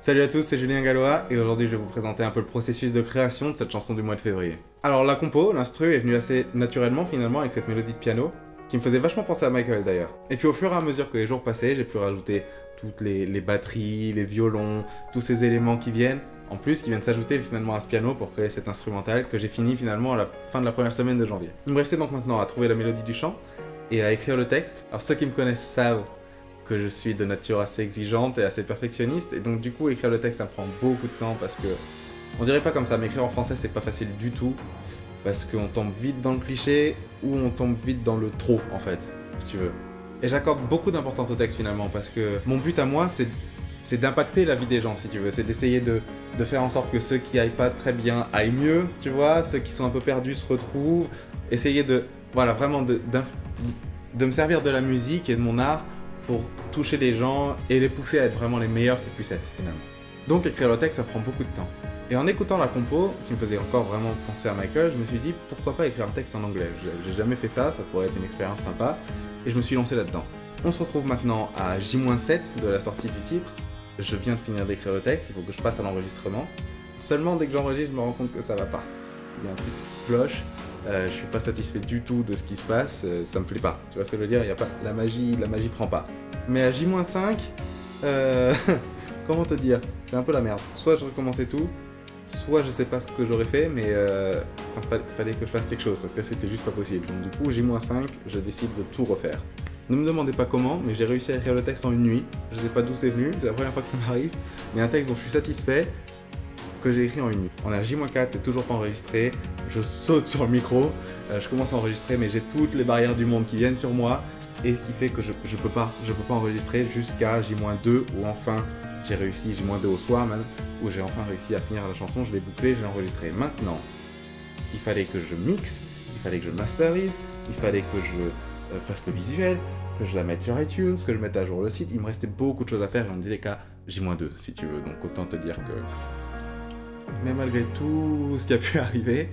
Salut à tous, c'est Julien Gallois et aujourd'hui je vais vous présenter un peu le processus de création de cette chanson du mois de février. Alors la compo, l'instru est venue assez naturellement finalement avec cette mélodie de piano qui me faisait vachement penser à Michael d'ailleurs. Et puis au fur et à mesure que les jours passaient, j'ai pu rajouter toutes les batteries, les violons, tous ces éléments qui viennent, en plus qui viennent s'ajouter finalement à ce piano pour créer cet instrumental que j'ai fini finalement à la fin de la première semaine de janvier. Il me restait donc maintenant à trouver la mélodie du chant et à écrire le texte. Alors ceux qui me connaissent savent que je suis de nature assez exigeante et assez perfectionniste, et donc du coup écrire le texte ça me prend beaucoup de temps parce que, on dirait pas comme ça, mais écrire en français c'est pas facile du tout, parce qu'on tombe vite dans le cliché, ou on tombe vite dans le trop en fait, si tu veux. Et j'accorde beaucoup d'importance au texte finalement, parce que mon but à moi c'est d'impacter la vie des gens si tu veux, c'est d'essayer de faire en sorte que ceux qui aillent pas très bien aillent mieux, tu vois, ceux qui sont un peu perdus se retrouvent, essayer de, voilà, vraiment de me servir de la musique et de mon art pour toucher les gens et les pousser à être vraiment les meilleurs qu'ils puissent être finalement. Donc écrire le texte ça prend beaucoup de temps. Et en écoutant la compo, qui me faisait encore vraiment penser à Michael, je me suis dit pourquoi pas écrire un texte en anglais. J'ai jamais fait ça, ça pourrait être une expérience sympa, et je me suis lancé là-dedans. On se retrouve maintenant à J-7 de la sortie du titre. Je viens de finir d'écrire le texte, il faut que je passe à l'enregistrement. Seulement dès que j'enregistre, je me rends compte que ça va pas. Il y a un truc qui cloche. Je suis pas satisfait du tout de ce qui se passe, ça me plaît pas. Tu vois ce que je veux dire, y a pas, la magie prend pas. Mais à J-5, comment te dire, c'est un peu la merde. Soit je recommençais tout, soit je sais pas ce que j'aurais fait, mais fallait que je fasse quelque chose, parce que c'était juste pas possible. Donc du coup, J-5, je décide de tout refaire. Ne me demandez pas comment, mais j'ai réussi à écrire le texte en une nuit. Je sais pas d'où c'est venu, c'est la première fois que ça m'arrive, mais un texte dont je suis satisfait, que j'ai écrit en une nuit. On a J-4, c'est toujours pas enregistré, je saute sur le micro, je commence à enregistrer, mais j'ai toutes les barrières du monde qui viennent sur moi, et qui fait que je peux pas enregistrer jusqu'à J-2, où enfin j'ai réussi, J-2 au soir même, où j'ai enfin réussi à finir la chanson, je l'ai bouclée, je l'ai enregistrée. Maintenant, il fallait que je mixe, il fallait que je masterise, il fallait que je fasse le visuel, que je la mette sur iTunes, que je mette à jour le site, il me restait beaucoup de choses à faire, et on me disait qu'à J-2 si tu veux, donc autant te dire que... Mais malgré tout ce qui a pu arriver,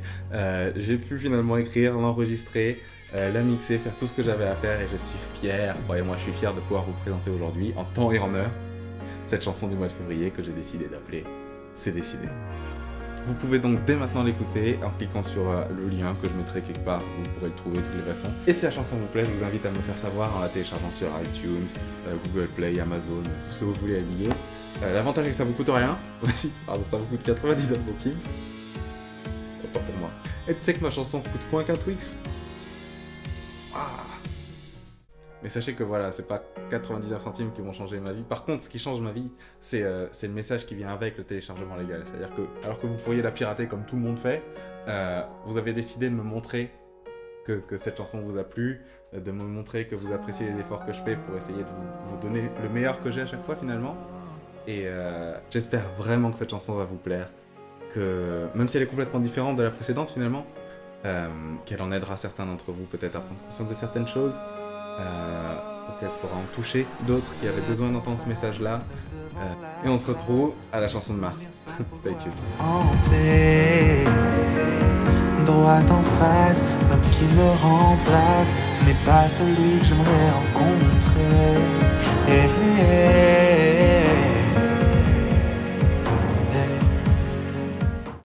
j'ai pu finalement écrire, l'enregistrer, la mixer, faire tout ce que j'avais à faire et je suis fier, croyez-moi, je suis fier de pouvoir vous présenter aujourd'hui, en temps et en heure, cette chanson du mois de février que j'ai décidé d'appeler C'est décidé. Vous pouvez donc dès maintenant l'écouter en cliquant sur le lien que je mettrai quelque part, vous pourrez le trouver de toutes les façons. Et si la chanson vous plaît, je vous invite à me le faire savoir en la téléchargeant sur iTunes, Google Play, Amazon, tout ce que vous voulez lier. L'avantage est que ça vous coûte rien, pardon, ça vous coûte 99 centimes. Pas pour moi. Et tu sais que ma chanson coûte moins qu'un Twix. Ah. Mais sachez que voilà, c'est pas 99 centimes qui vont changer ma vie. Par contre, ce qui change ma vie, c'est le message qui vient avec le téléchargement légal. C'est-à-dire que, alors que vous pourriez la pirater comme tout le monde fait, vous avez décidé de me montrer que cette chanson vous a plu, de me montrer que vous appréciez les efforts que je fais pour essayer de vous donner le meilleur que j'ai à chaque fois finalement. Et j'espère vraiment que cette chanson va vous plaire, que même si elle est complètement différente de la précédente finalement, qu'elle en aidera certains d'entre vous peut-être à prendre conscience de certaines choses, qu'elle pourra en toucher d'autres qui avaient besoin d'entendre ce message-là. Et on se retrouve à la chanson de mars. Stay tuned. Droit en face, l'homme qui me remplace n'est pas celui que j'aimerais rencontrer.